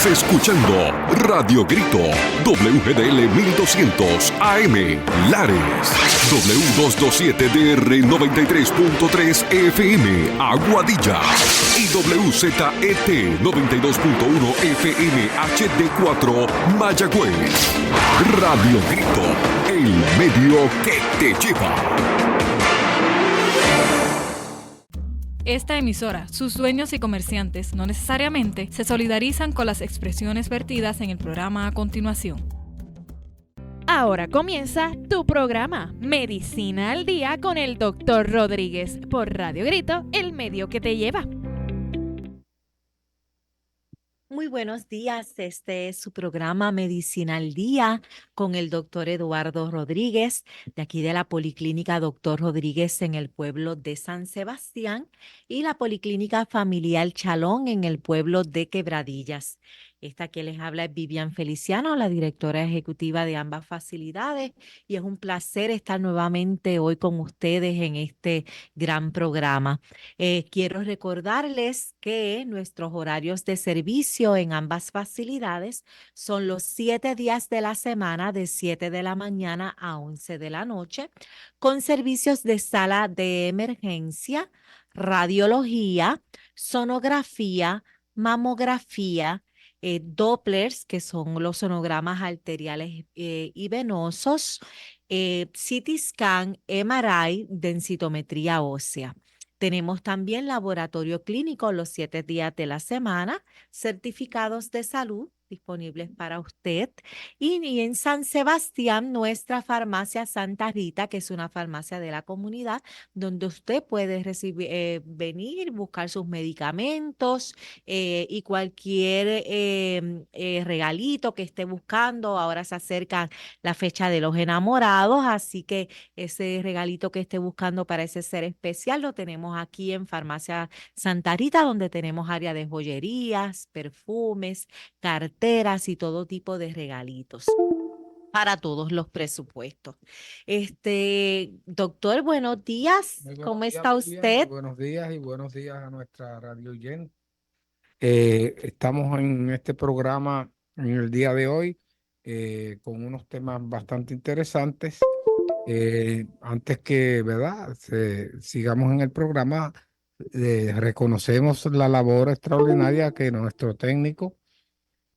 Estás escuchando Radio Grito, WGDL 1200 AM, Lares, W227DR 93.3 FM, Aguadilla, y WZET 92.1 FM HD4, Mayagüez. Radio Grito, el medio que te lleva. Esta emisora, sus dueños y comerciantes no necesariamente se solidarizan con las expresiones vertidas en el programa a continuación. Ahora comienza tu programa Medicina al Día con el Dr. Rodríguez por Radio Grito, el medio que te lleva. Muy buenos días, este es su programa Medicina al Día con el doctor Eduardo Rodríguez, de aquí de la Policlínica Doctor Rodríguez en el pueblo de San Sebastián y la Policlínica Familiar Chalón en el pueblo de Quebradillas. Esta que les habla es Vivian Feliciano, la directora ejecutiva de ambas facilidades, y es un placer estar nuevamente hoy con ustedes en este gran programa. Quiero recordarles que nuestros horarios de servicio en ambas facilidades son los 7 días de la semana de 7 de la mañana a 11 de la noche, con servicios de sala de emergencia, radiología, sonografía, mamografía, Dopplers, que son los sonogramas arteriales y venosos, CT scan, MRI, densitometría ósea. Tenemos también laboratorio clínico los 7 días de la semana, certificados de salud disponibles para usted. Y en San Sebastián, nuestra farmacia Santa Rita, que es una farmacia de la comunidad, donde usted puede venir, buscar sus medicamentos y cualquier regalito que esté buscando. Ahora se acerca la fecha de los enamorados, así que ese regalito que esté buscando para ese ser especial lo tenemos aquí en Farmacia Santa Rita, donde tenemos área de joyerías, perfumes, carteras y todo tipo de regalitos para todos los presupuestos. Doctor, buenos días. ¿Cómo está usted? Buenos días y buenos días a nuestra radio oyente. Estamos en este programa en el día de hoy con unos temas bastante interesantes. Antes que, ¿verdad?, sigamos en el programa, reconocemos la labor extraordinaria que nuestro técnico,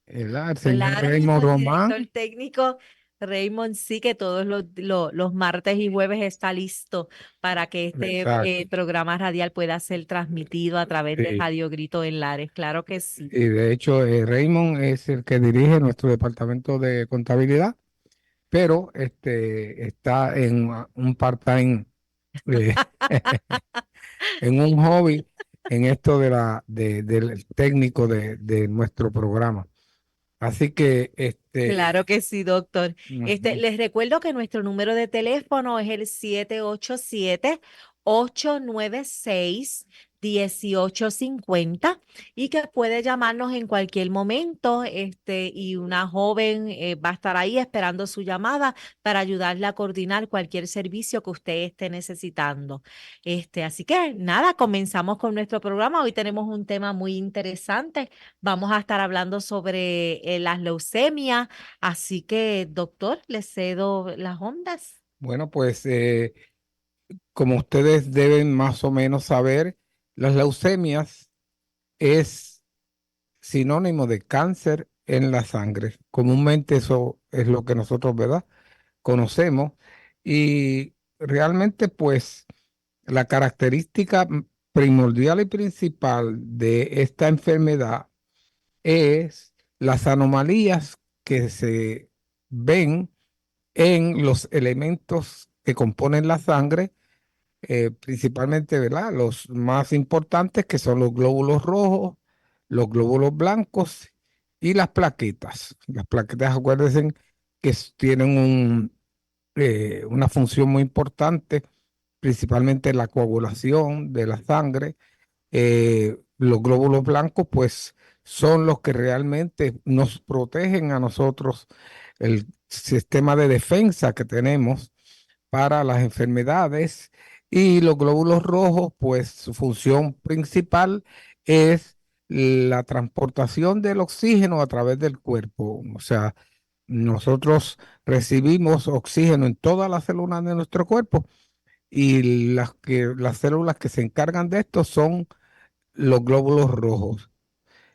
¿verdad?, el señor Claro, Raymond el Román. director técnico Raymond, sí, que todos los martes y jueves está listo para que este programa radial pueda ser transmitido a través de Radio Grito en Lares. Claro que sí. Y de hecho, Raymond es el que dirige nuestro departamento de contabilidad, pero está en un part-time, en un hobby, en esto del técnico de nuestro programa. Así que claro que sí, doctor. Les recuerdo que nuestro número de teléfono es el 787-896-1850 y que puede llamarnos en cualquier momento, y una joven va a estar ahí esperando su llamada para ayudarle a coordinar cualquier servicio que usted esté necesitando. Así que nada, comenzamos con nuestro programa. Hoy tenemos un tema muy interesante. Vamos a estar hablando sobre las leucemias. Así que, doctor, le cedo las ondas. Bueno, pues como ustedes deben más o menos saber, las leucemias es sinónimo de cáncer en la sangre. Comúnmente eso es lo que nosotros, ¿verdad?, conocemos. Y realmente, pues, la característica primordial y principal de esta enfermedad es las anomalías que se ven en los elementos que componen la sangre, principalmente, ¿verdad?, los más importantes, que son los glóbulos rojos, los glóbulos blancos y las plaquetas. Las plaquetas, acuérdense que tienen una función muy importante, principalmente la coagulación de la sangre. Los glóbulos blancos, pues, son los que realmente nos protegen a nosotros, el sistema de defensa que tenemos para las enfermedades. Y los glóbulos rojos, pues, su función principal es la transportación del oxígeno a través del cuerpo. O sea, nosotros recibimos oxígeno en todas las células de nuestro cuerpo y las células que se encargan de esto son los glóbulos rojos,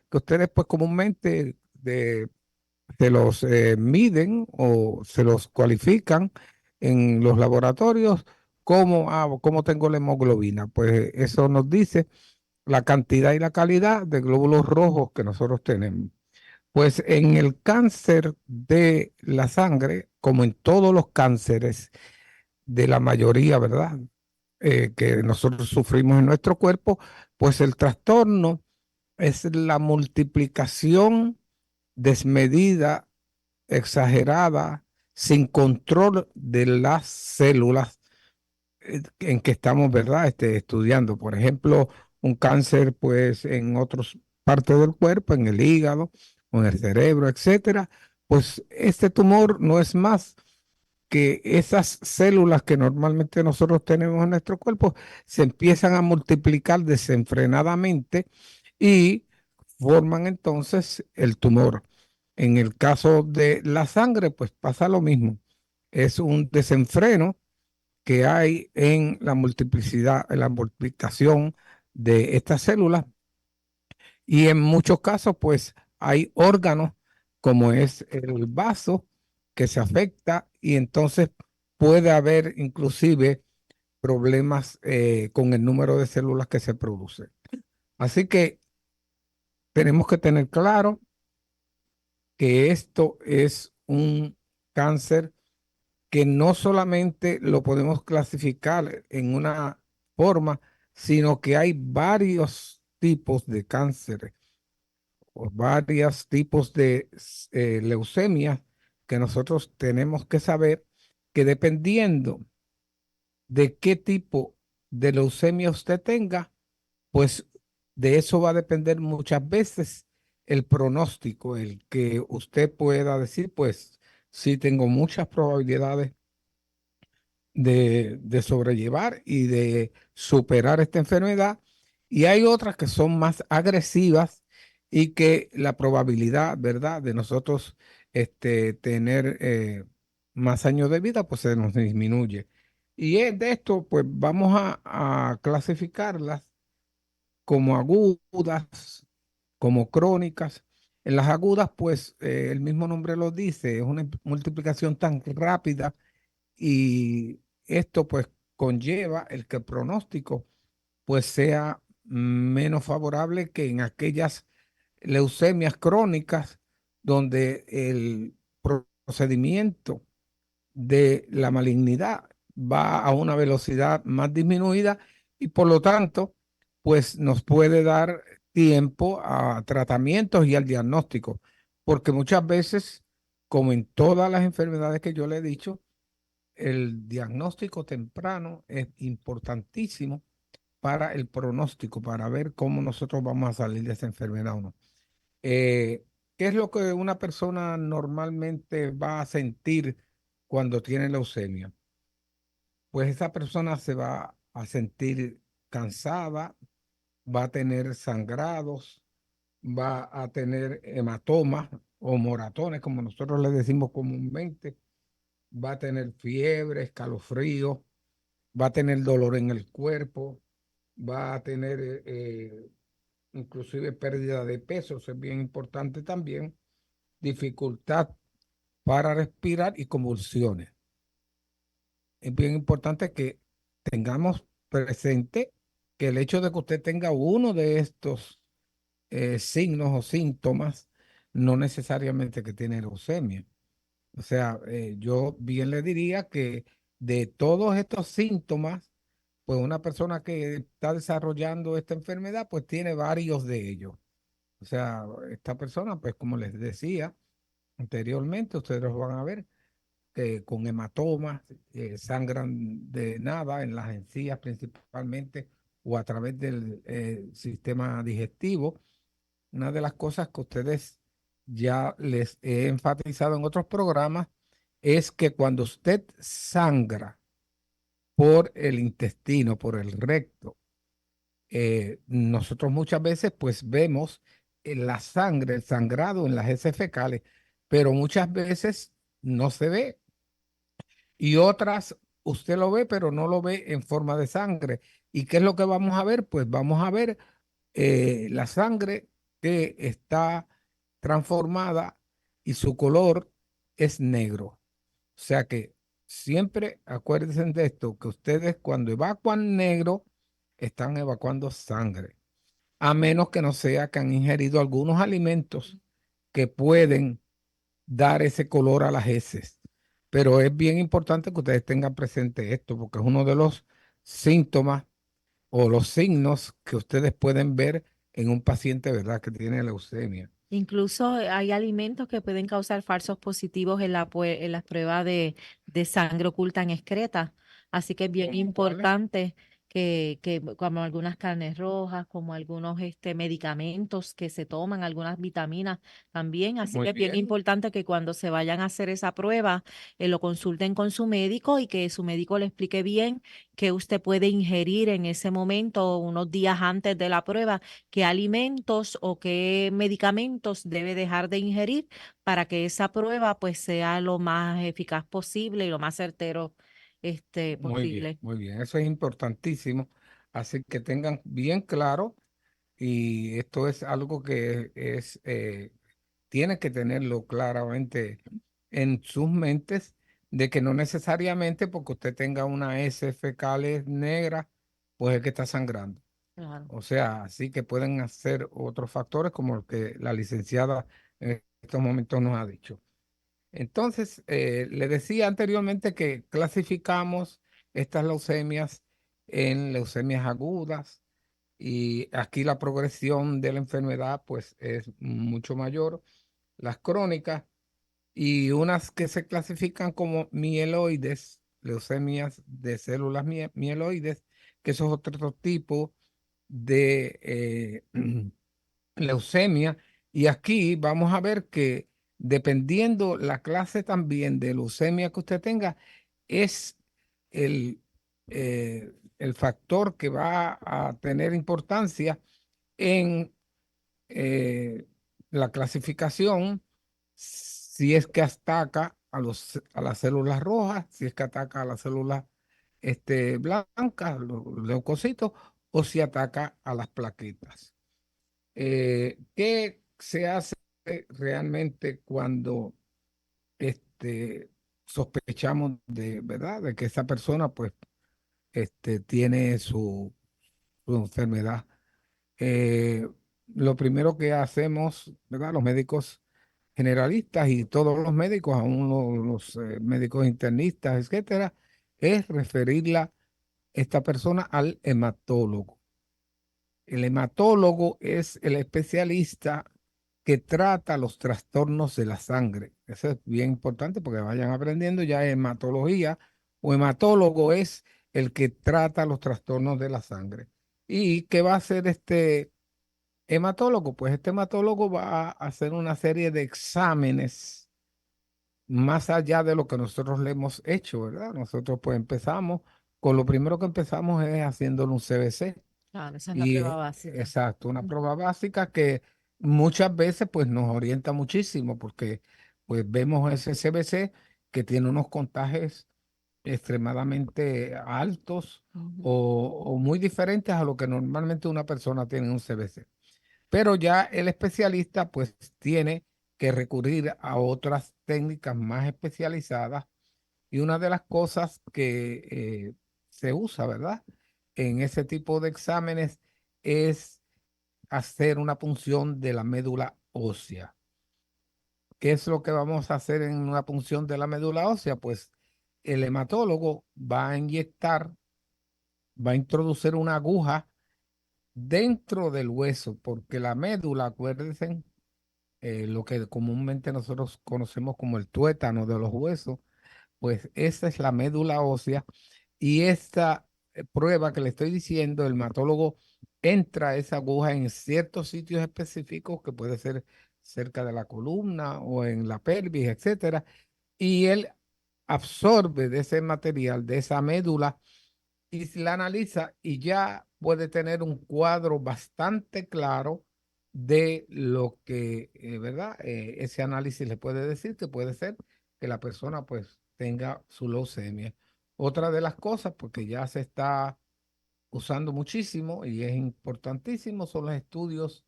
que ustedes pues comúnmente se los miden o se los cualifican en los laboratorios como, cómo tengo la hemoglobina. Pues eso nos dice la cantidad y la calidad de glóbulos rojos que nosotros tenemos. Pues en el cáncer de la sangre, como en todos los cánceres de la mayoría, ¿verdad? Que nosotros sufrimos en nuestro cuerpo, pues el trastorno es la multiplicación desmedida, exagerada, sin control de las células en que estamos, ¿verdad? Estudiando. Por ejemplo, un cáncer, pues, en otras partes del cuerpo, en el hígado o en el cerebro, etcétera. Pues este tumor no es más que esas células que normalmente nosotros tenemos en nuestro cuerpo se empiezan a multiplicar desenfrenadamente y forman entonces el tumor. En el caso de la sangre, pues pasa lo mismo. Es un desenfreno que hay en la multiplicidad, en la multiplicación de estas células y en muchos casos, pues hay órganos como es el vaso que se afecta y entonces puede haber inclusive problemas con el número de células que se producen. Así que tenemos que tener claro que esto es un cáncer que no solamente lo podemos clasificar en una forma, sino que hay varios tipos de cáncer o varios tipos de leucemia que nosotros tenemos que saber que dependiendo de qué tipo de leucemia usted tenga, pues de eso va a depender muchas veces el pronóstico, el que usted pueda decir, pues sí tengo muchas probabilidades de sobrellevar y de superar esta enfermedad. Y hay otras que son más agresivas y que la probabilidad, ¿verdad?, de nosotros tener más años de vida, pues se nos disminuye. Y de esto, pues vamos a clasificarlas como agudas, como crónicas. En las agudas, pues el mismo nombre lo dice, es una multiplicación tan rápida y esto pues conlleva el que el pronóstico pues sea menos favorable que en aquellas leucemias crónicas donde el procedimiento de la malignidad va a una velocidad más disminuida y por lo tanto pues nos puede dar tiempo a tratamientos y al diagnóstico, porque muchas veces, como en todas las enfermedades que yo le he dicho, el diagnóstico temprano es importantísimo para el pronóstico, para ver cómo nosotros vamos a salir de esa enfermedad o no. ¿Qué es lo que una persona normalmente va a sentir cuando tiene leucemia? Pues esa persona se va a sentir cansada, va a tener sangrados, va a tener hematomas o moratones, como nosotros le decimos comúnmente, va a tener fiebre, escalofrío, va a tener dolor en el cuerpo, va a tener inclusive pérdida de peso, eso es bien importante también, dificultad para respirar y convulsiones. Es bien importante que tengamos presente que el hecho de que usted tenga uno de estos signos o síntomas no necesariamente que tiene leucemia. O sea, yo bien le diría que de todos estos síntomas, pues una persona que está desarrollando esta enfermedad, pues tiene varios de ellos. O sea, esta persona, pues como les decía anteriormente, ustedes los van a ver con hematomas, sangran de nada en las encías principalmente o a través del sistema digestivo. Una de las cosas que ustedes ya les he enfatizado en otros programas es que cuando usted sangra por el intestino, por el recto, Nosotros muchas veces pues vemos la sangre, el sangrado en las heces fecales, pero muchas veces no se ve y otras usted lo ve, pero no lo ve en forma de sangre. ¿Y qué es lo que vamos a ver? Pues vamos a ver la sangre que está transformada y su color es negro. O sea que siempre acuérdense de esto, que ustedes cuando evacúan negro, están evacuando sangre, a menos que no sea que han ingerido algunos alimentos que pueden dar ese color a las heces. Pero es bien importante que ustedes tengan presente esto, porque es uno de los síntomas o los signos que ustedes pueden ver en un paciente, ¿verdad?, que tiene leucemia. Incluso hay alimentos que pueden causar falsos positivos en en las pruebas de sangre oculta en excreta. Así que es bien ¿Cuáles? importante que como algunas carnes rojas, como algunos medicamentos que se toman, algunas vitaminas también. Así Muy que es bien bien. importante que cuando se vayan a hacer esa prueba, lo consulten con su médico y que su médico le explique bien qué usted puede ingerir en ese momento, unos días antes de la prueba, qué alimentos o qué medicamentos debe dejar de ingerir para que esa prueba pues sea lo más eficaz posible y lo más certero Muy bien, posible. muy bien. Eso es importantísimo. Así que tengan bien claro, y esto es algo que tiene que tenerlo claramente en sus mentes, de que no necesariamente porque usted tenga una S fecales negra, pues es que está sangrando. Claro. O sea, sí que pueden hacer otros factores como el que la licenciada en estos momentos nos ha dicho. Entonces, le decía anteriormente que clasificamos estas leucemias en leucemias agudas y aquí la progresión de la enfermedad pues es mucho mayor. Las crónicas y unas que se clasifican como mieloides, leucemias de células mieloides, que eso es otro tipo de leucemia. Y aquí vamos a ver que dependiendo la clase también de leucemia que usted tenga, es el, el factor que va a tener importancia en la clasificación, si es que ataca a las células rojas, si es que ataca a las células blancas, los leucocitos, o si ataca a las plaquetas. ¿Qué se hace realmente cuando este, sospechamos de verdad de que esa persona pues tiene su enfermedad? Eh, lo primero que hacemos, ¿verdad? Los médicos generalistas y todos los médicos, aún los médicos internistas, etcétera, es referirla esta persona al hematólogo. El hematólogo es el especialista que trata los trastornos de la sangre. Eso es bien importante porque vayan aprendiendo ya hematología o hematólogo es el que trata los trastornos de la sangre. ¿Y qué va a hacer este hematólogo? Pues este hematólogo va a hacer una serie de exámenes más allá de lo que nosotros le hemos hecho, ¿verdad? Nosotros pues empezamos, con lo primero que empezamos es haciéndole un CBC. Claro, esa es la Y prueba básica. exacto, una Ujú. prueba básica que muchas veces pues nos orienta muchísimo porque pues vemos ese CBC que tiene unos contajes extremadamente altos Ujú. o muy diferentes a lo que normalmente una persona tiene en un CBC. Pero ya el especialista pues tiene que recurrir a otras técnicas más especializadas y una de las cosas que se usa, ¿verdad? En ese tipo de exámenes es hacer una punción de la médula ósea. ¿Qué es lo que vamos a hacer en una punción de la médula ósea? Pues el hematólogo va a inyectar, va a introducir una aguja dentro del hueso, porque la médula, acuérdense, lo que comúnmente nosotros conocemos como el tuétano de los huesos, pues esa es la médula ósea y esta prueba que le estoy diciendo, el hematólogo entra esa aguja en ciertos sitios específicos que puede ser cerca de la columna o en la pelvis, etcétera, y él absorbe de ese material, de esa médula y la analiza y ya puede tener un cuadro bastante claro de lo que, ¿verdad? Ese análisis le puede decir que puede ser que la persona pues tenga su leucemia. Otra de las cosas, porque ya se está usando muchísimo y es importantísimo, son los estudios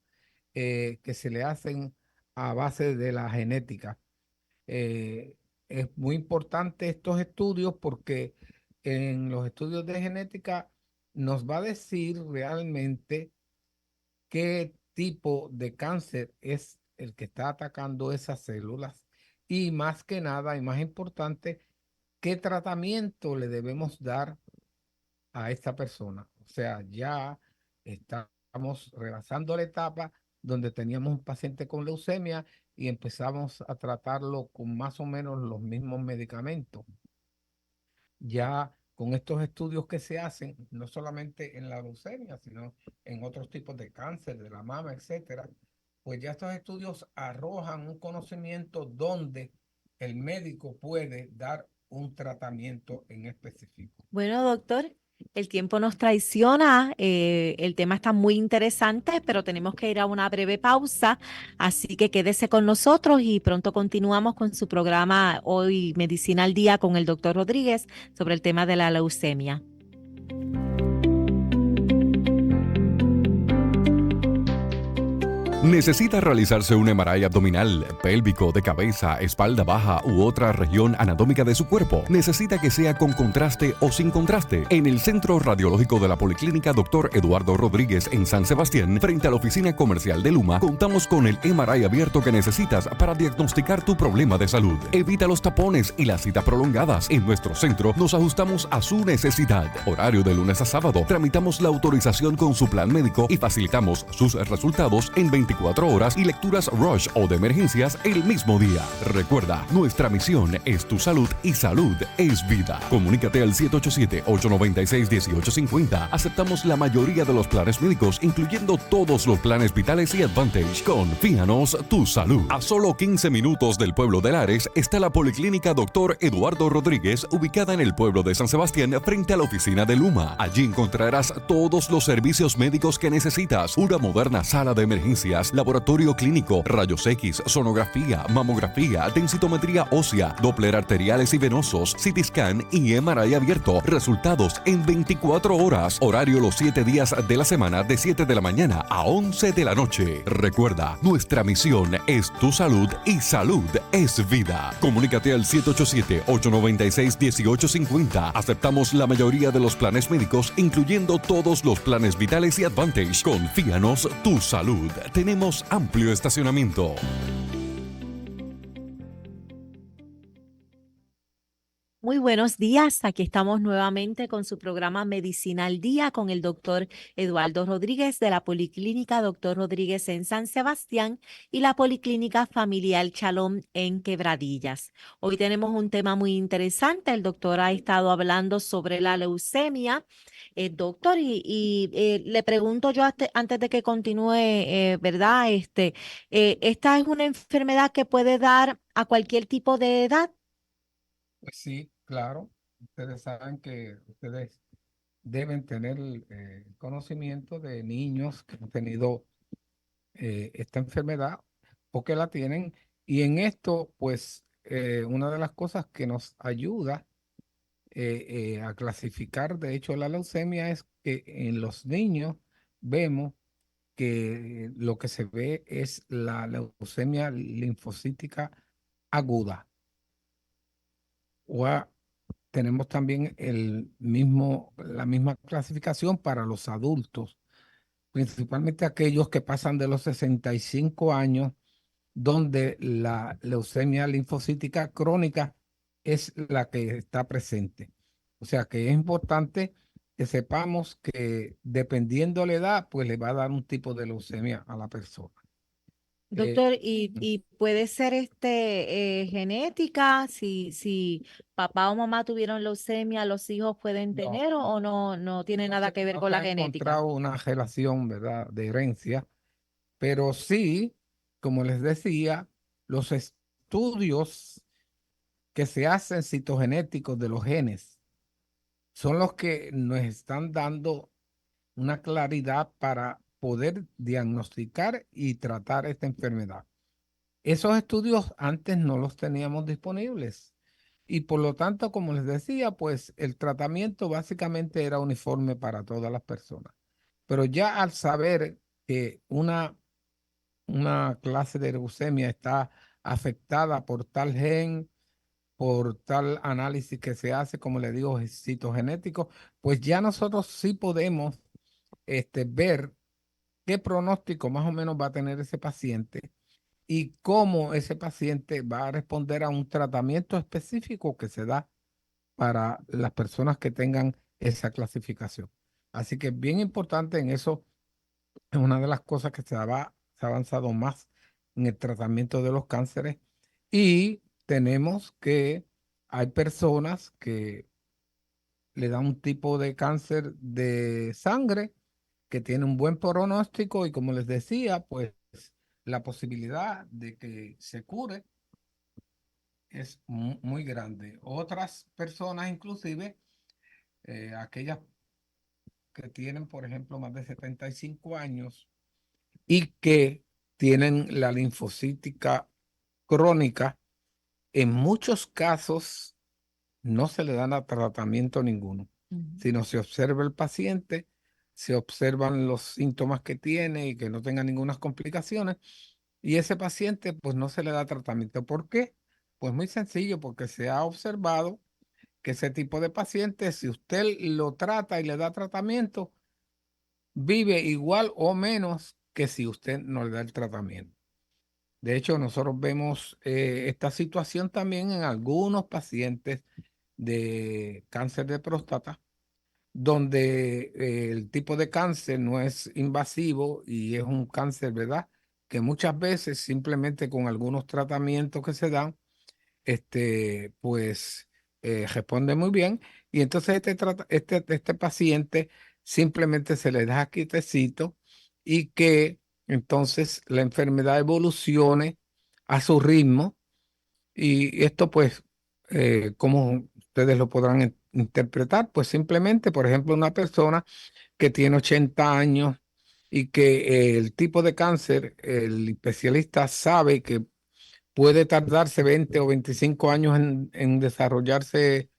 que se le hacen a base de la genética. Eh, es muy importante estos estudios porque en los estudios de genética nos va a decir realmente qué tipo de cáncer es el que está atacando esas células y más que nada y más importante, qué tratamiento le debemos dar a esta persona. O sea, ya estamos rebasando la etapa donde teníamos un paciente con leucemia y empezamos a tratarlo con más o menos los mismos medicamentos. Ya con estos estudios que se hacen, no solamente en la leucemia, sino en otros tipos de cáncer, de la mama, etcétera, pues ya estos estudios arrojan un conocimiento donde el médico puede dar un tratamiento en específico. Bueno, doctor, el tiempo nos traiciona, el tema está muy interesante, pero tenemos que ir a una breve pausa, así que quédese con nosotros y pronto continuamos con su programa Hoy Medicina al Día con el doctor Rodríguez sobre el tema de la leucemia. ¿Necesita realizarse un MRI abdominal, pélvico, de cabeza, espalda baja u otra región anatómica de su cuerpo? ¿Necesita que sea con contraste o sin contraste? En el Centro Radiológico de la Policlínica Dr. Eduardo Rodríguez en San Sebastián, frente a la oficina comercial de Luma, contamos con el MRI abierto que necesitas para diagnosticar tu problema de salud. Evita los tapones y las citas prolongadas. En nuestro centro nos ajustamos a su necesidad. Horario de lunes a sábado. Tramitamos la autorización con su plan médico y facilitamos sus resultados en 24 horas y lecturas rush o de emergencias el mismo día. Recuerda, nuestra misión es tu salud y salud es vida. Comunícate al 787-896-1850. Aceptamos la mayoría de los planes médicos, incluyendo todos los planes vitales y Advantage. Confíanos tu salud. A solo 15 minutos del pueblo de Lares está la Policlínica Dr. Eduardo Rodríguez, ubicada en el pueblo de San Sebastián, frente a la oficina de Luma. Allí encontrarás todos los servicios médicos que necesitas. Una moderna sala de emergencias, laboratorio clínico, rayos X, sonografía, mamografía, densitometría ósea, Doppler arteriales y venosos, CT scan y MRI abierto. Resultados en 24 horas. Horario los 7 días de la semana de 7 de la mañana a 11 de la noche. Recuerda, nuestra misión es tu salud y salud es vida. Comunícate al 787-896-1850. Aceptamos la mayoría de los planes médicos, incluyendo todos los planes vitales y Advantage. Confíanos tu salud. Tenemos amplio estacionamiento. Muy buenos días, aquí estamos nuevamente con su programa Medicina al Día con el doctor Eduardo Rodríguez de la Policlínica Doctor Rodríguez en San Sebastián y la Policlínica Familiar Shalom en Quebradillas. Hoy tenemos un tema muy interesante, el doctor ha estado hablando sobre la leucemia. Doctor, le pregunto yo antes de que continúe, ¿verdad? ¿Esta es una enfermedad que puede dar a cualquier tipo de edad? Pues sí, claro. Ustedes saben que ustedes deben tener conocimiento de niños que han tenido esta enfermedad o que la tienen. Y en esto, pues, una de las cosas que nos ayuda a clasificar, de hecho, la leucemia es que en los niños vemos que lo que se ve es la leucemia linfocítica aguda. Tenemos también la misma clasificación para los adultos, principalmente aquellos que pasan de los 65 años, donde la leucemia linfocítica crónica es la que está presente. O sea que es importante que sepamos que dependiendo de la edad, pues le va a dar un tipo de leucemia a la persona. Doctor, y puede ser genética, si papá o mamá tuvieron leucemia, los hijos pueden tener o no tiene nada que ver con la se ha genética. encontrado una relación, ¿verdad?, de herencia, pero sí, como les decía, los estudios que se hacen citogenéticos de los genes son los que nos están dando una claridad para poder diagnosticar y tratar esta enfermedad. Esos estudios antes no los teníamos disponibles y por lo tanto, como les decía, pues el tratamiento básicamente era uniforme para todas las personas. Pero ya al saber que una clase de leucemia está afectada por tal gen, por tal análisis que se hace, como le digo, citogenético, pues ya nosotros sí podemos ver qué pronóstico más o menos va a tener ese paciente y cómo ese paciente va a responder a un tratamiento específico que se da para las personas que tengan esa clasificación. Así que es bien importante en eso, es una de las cosas que se ha avanzado más en el tratamiento de los cánceres y tenemos que hay personas que le dan un tipo de cáncer de sangre que tiene un buen pronóstico y como les decía, pues la posibilidad de que se cure es muy grande. Otras personas, inclusive, aquellas que tienen, por ejemplo, más de 75 años y que tienen la linfocítica crónica, en muchos casos no se le da tratamiento ninguno, Ujú. sino se observa el paciente, se observan los síntomas que tiene y que no tenga ninguna complicaciones, y ese paciente pues no se le da tratamiento. ¿Por qué? Pues muy sencillo, porque se ha observado que ese tipo de paciente, si usted lo trata y le da tratamiento, vive igual o menos que si usted no le da el tratamiento. De hecho, nosotros vemos esta situación también en algunos pacientes de cáncer de próstata, donde el tipo de cáncer no es invasivo y es un cáncer, ¿verdad? Que muchas veces simplemente con algunos tratamientos que se dan, pues responde muy bien. Y entonces este paciente simplemente se le deja quietecito y que entonces la enfermedad evolucione a su ritmo y esto, pues, ¿cómo ustedes lo podrán interpretar? Pues simplemente, por ejemplo, una persona que tiene 80 años y que el tipo de cáncer, el especialista sabe que puede tardarse 20 o 25 años en desarrollarse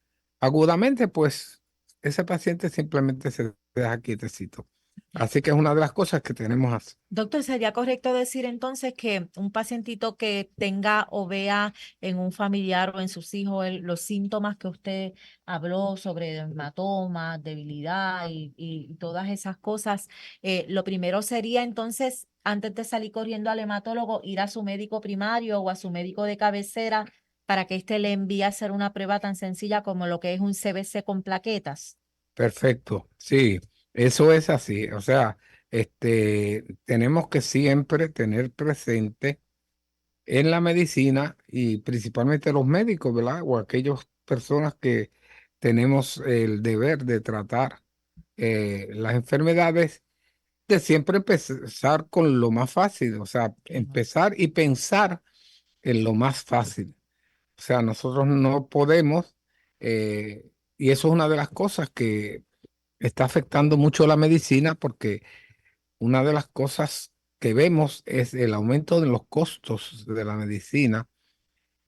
agudamente, pues ese paciente simplemente se deja quietecito. Así que es una de las cosas que tenemos así. Doctor, ¿sería correcto decir entonces que un pacientito que tenga o vea en un familiar o en sus hijos los síntomas que usted habló sobre hematomas, debilidad y todas esas cosas, lo primero sería entonces, antes de salir corriendo al hematólogo, ir a su médico primario o a su médico de cabecera para que éste le envíe a hacer una prueba tan sencilla como lo que es un CBC con plaquetas? Perfecto, sí, eso es así. O sea, tenemos que siempre tener presente en la medicina y principalmente los médicos, ¿verdad? O aquellas personas que tenemos el deber de tratar las enfermedades, de siempre empezar con lo más fácil, o sea, Ujú. empezar y pensar en lo más fácil. O sea, nosotros no podemos, y eso es una de las cosas que está afectando mucho la medicina porque una de las cosas que vemos es el aumento de los costos de la medicina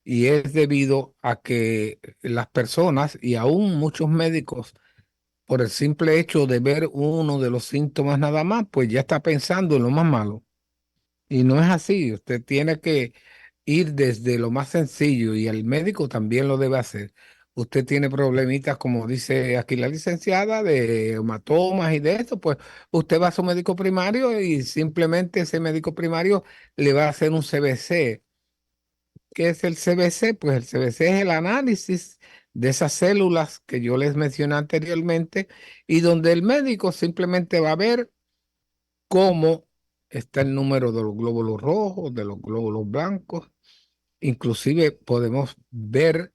y es debido a que las personas y aún muchos médicos, por el simple hecho de ver uno de los síntomas nada más, pues ya está pensando en lo más malo. Y no es así, usted tiene que ir desde lo más sencillo y el médico también lo debe hacer. Usted tiene problemitas, como dice aquí la licenciada, de hematomas y de esto, pues usted va a su médico primario y simplemente ese médico primario le va a hacer un CBC. ¿Qué es el CBC? Pues el CBC es el análisis de esas células que yo les mencioné anteriormente y donde el médico simplemente va a ver cómo está el número de los glóbulos rojos, de los glóbulos blancos. Inclusive podemos ver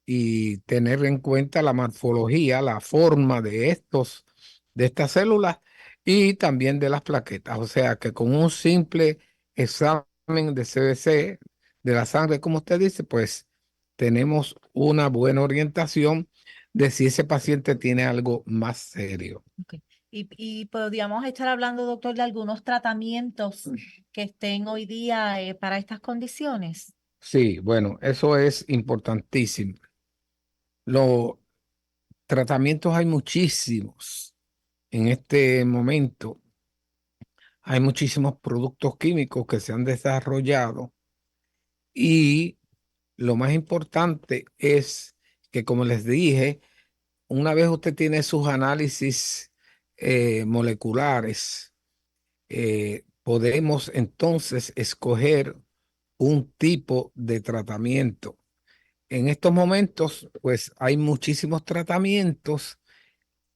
y tener en cuenta la morfología, la forma de estas células y también de las plaquetas. O sea que con un simple examen de CBC de la sangre, como usted dice, pues tenemos una buena orientación de si ese paciente tiene algo más serio. Ok. Y podríamos estar hablando, doctor, de algunos tratamientos que estén hoy día para estas condiciones. Sí, bueno, eso es importantísimo. Los tratamientos hay muchísimos en este momento. Hay muchísimos productos químicos que se han desarrollado y lo más importante es que, como les dije, una vez usted tiene sus análisis moleculares, podemos entonces escoger un tipo de tratamiento. En estos momentos, pues hay muchísimos tratamientos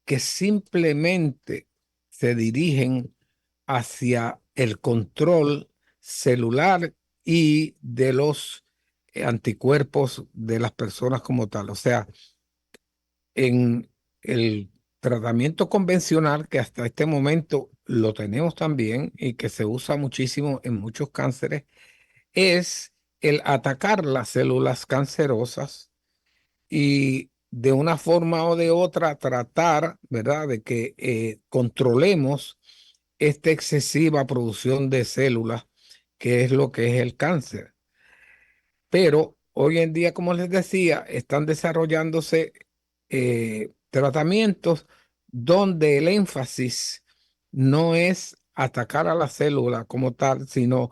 que simplemente se dirigen hacia el control celular y de los anticuerpos de las personas como tal. O sea, en el tratamiento convencional, que hasta este momento lo tenemos también y que se usa muchísimo en muchos cánceres, es el atacar las células cancerosas y de una forma o de otra tratar, ¿verdad?, de que controlemos esta excesiva producción de células, que es lo que es el cáncer. Pero hoy en día, como les decía, están desarrollándose tratamientos donde el énfasis no es atacar a la célula como tal, sino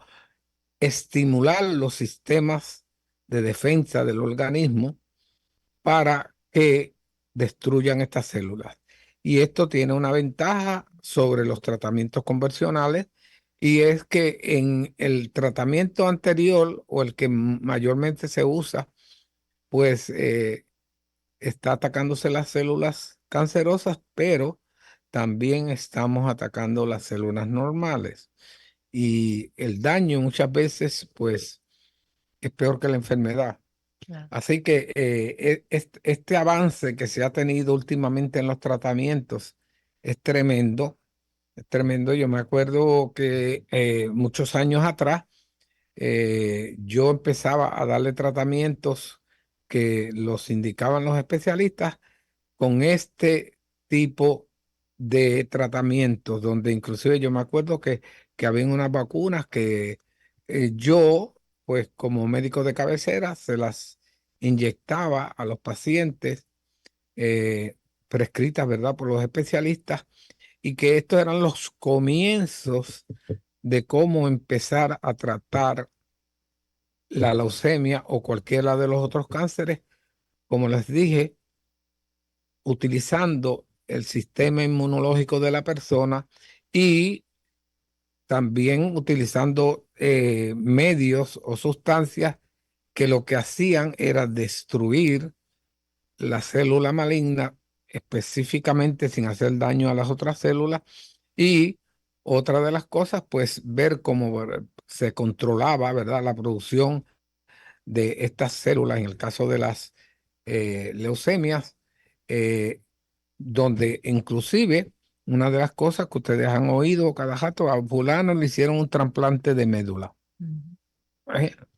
estimular los sistemas de defensa del organismo para que destruyan estas células. Y esto tiene una ventaja sobre los tratamientos convencionales, y es que en el tratamiento anterior o el que mayormente se usa, pues está atacándose las células cancerosas, pero también estamos atacando las células normales. Y el daño muchas veces, pues, es peor que la enfermedad. Claro. Así que este avance que se ha tenido últimamente en los tratamientos es tremendo, es tremendo. Yo me acuerdo que muchos años atrás yo empezaba a darle tratamientos que los indicaban los especialistas con este tipo de tratamientos, donde inclusive yo me acuerdo que había unas vacunas que yo, pues como médico de cabecera, se las inyectaba a los pacientes prescritas, ¿verdad?, por los especialistas, y que estos eran los comienzos de cómo empezar a tratar la leucemia o cualquiera de los otros cánceres, como les dije, utilizando el sistema inmunológico de la persona y también utilizando medios o sustancias que lo que hacían era destruir la célula maligna específicamente sin hacer daño a las otras células. Y otra de las cosas, pues ver cómo se controlaba, ¿verdad?, la producción de estas células, en el caso de las leucemias, eh, donde inclusive una de las cosas que ustedes han oído cada rato, a fulano le hicieron un trasplante de médula. Ujú.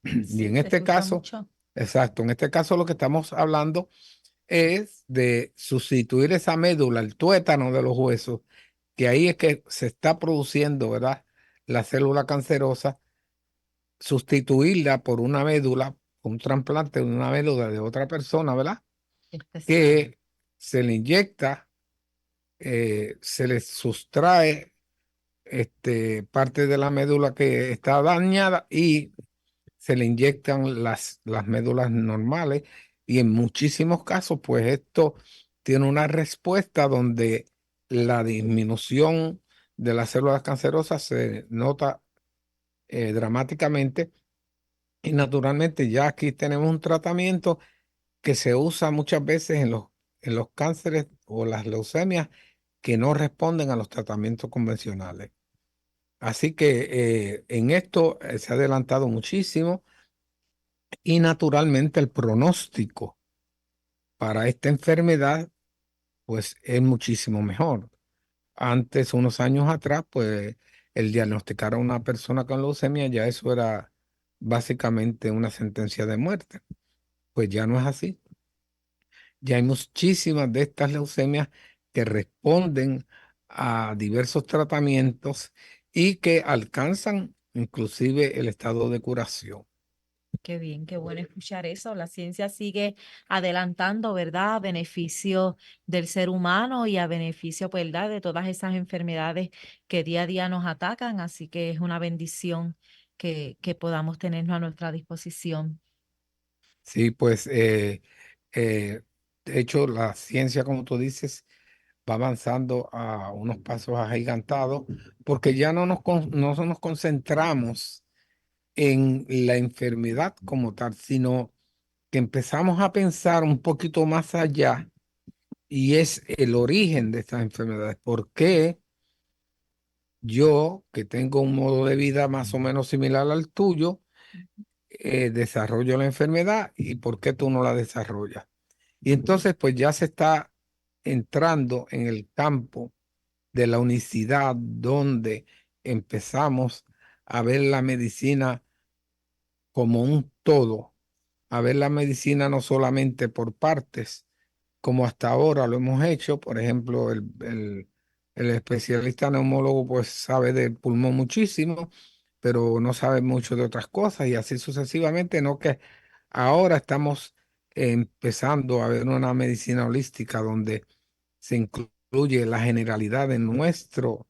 Y Sí, en se este escucha caso, mucho. exacto, en este caso lo que estamos hablando es de sustituir esa médula, el tuétano de los huesos, que ahí es que se está produciendo, ¿verdad?, la célula cancerosa, sustituirla por una médula, un trasplante de una médula de otra persona, ¿verdad?, Especial. que se le inyecta, se le sustrae parte de la médula que está dañada y se le inyectan las médulas normales. Y en muchísimos casos, pues esto tiene una respuesta donde la disminución de las células cancerosas se nota dramáticamente. Y naturalmente ya aquí tenemos un tratamiento que se usa muchas veces en los cánceres o las leucemias que no responden a los tratamientos convencionales. Así que en esto se ha adelantado muchísimo, y naturalmente el pronóstico para esta enfermedad pues es muchísimo mejor. Antes, unos años atrás, pues el diagnosticar a una persona con leucemia, ya eso era básicamente una sentencia de muerte. Pues ya no es así. Ya hay muchísimas de estas leucemias que responden a diversos tratamientos y que alcanzan inclusive el estado de curación. Qué bien, qué bueno escuchar eso. La ciencia sigue adelantando, ¿verdad? A beneficio del ser humano y a beneficio, pues, ¿verdad?, de todas esas enfermedades que día a día nos atacan. Así que es una bendición que podamos tenernos a nuestra disposición. Sí, pues de hecho la ciencia, como tú dices, va avanzando a unos pasos agigantados porque ya no nos concentramos en la enfermedad como tal, sino que empezamos a pensar un poquito más allá y es el origen de estas enfermedades. ¿Por qué yo, que tengo un modo de vida más o menos similar al tuyo, desarrollo la enfermedad y por qué tú no la desarrollas? Y entonces pues ya se está entrando en el campo de la unicidad donde empezamos a ver la medicina como un todo, a ver la medicina no solamente por partes, como hasta ahora lo hemos hecho. Por ejemplo, el especialista neumólogo pues sabe del pulmón muchísimo, pero no sabe mucho de otras cosas y así sucesivamente, no que ahora estamos empezando a ver una medicina holística donde se incluye la generalidad de nuestro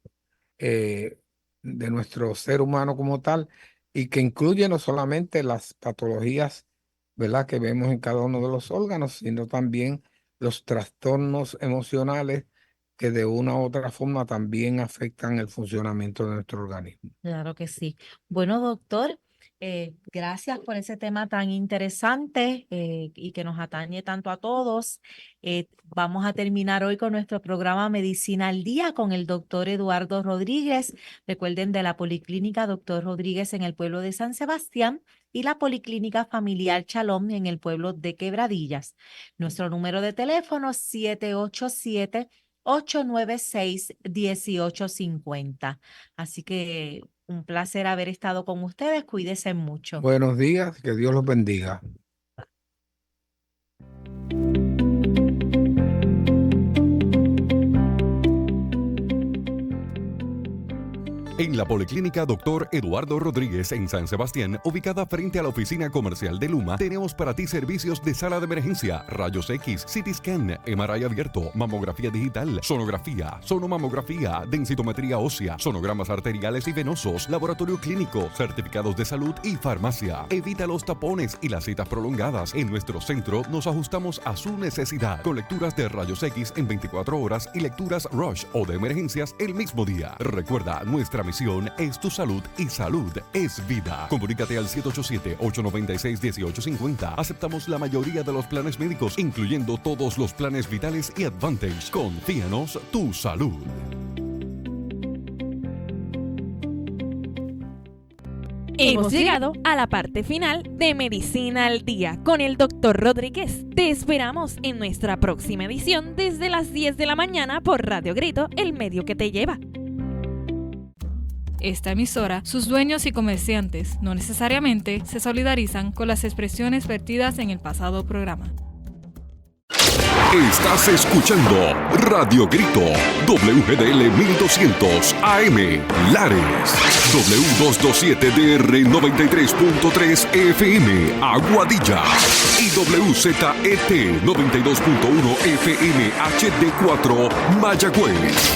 ser humano como tal y que incluye no solamente las patologías, ¿verdad?, que vemos en cada uno de los órganos, sino también los trastornos emocionales que de una u otra forma también afectan el funcionamiento de nuestro organismo. Claro que sí. Bueno, doctor, gracias por ese tema tan interesante y que nos atañe tanto a todos. Vamos a terminar hoy con nuestro programa Medicina al Día con el doctor Eduardo Rodríguez. Recuerden, de la Policlínica Doctor Rodríguez en el pueblo de San Sebastián y la Policlínica Familiar Shalom en el pueblo de Quebradillas. Nuestro número de teléfono 787-896-1850. Así que un placer haber estado con ustedes. Cuídense mucho. Buenos días, que Dios los bendiga. En la Policlínica Dr. Eduardo Rodríguez en San Sebastián, ubicada frente a la oficina comercial de Luma, tenemos para ti servicios de sala de emergencia, rayos X, CT scan, MRI abierto, mamografía digital, sonografía, sonomamografía, densitometría ósea, sonogramas arteriales y venosos, laboratorio clínico, certificados de salud y farmacia. Evita los tapones y las citas prolongadas. En nuestro centro nos ajustamos a su necesidad, con lecturas de rayos X en 24 horas y lecturas Rush o de emergencias el mismo día. Recuerda, nuestra misión es tu salud y salud es vida. Comunícate al 787-896-1850. Aceptamos la mayoría de los planes médicos, incluyendo todos los planes vitales y Advantage. Confíanos tu salud. Hemos llegado a la parte final de Medicina al Día con el Dr. Rodríguez. Te esperamos en nuestra próxima edición desde las 10 de la mañana por Radio Grito, el medio que te lleva. Esta emisora, sus dueños y comerciantes no necesariamente se solidarizan con las expresiones vertidas en el pasado programa. Estás escuchando Radio Grito, WGDL 1200 AM, Lares, W227DR 93.3 FM, Aguadilla, y WZET 92.1 FM HD4, Mayagüez.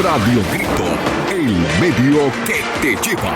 Radio Grito, el medio que te lleva.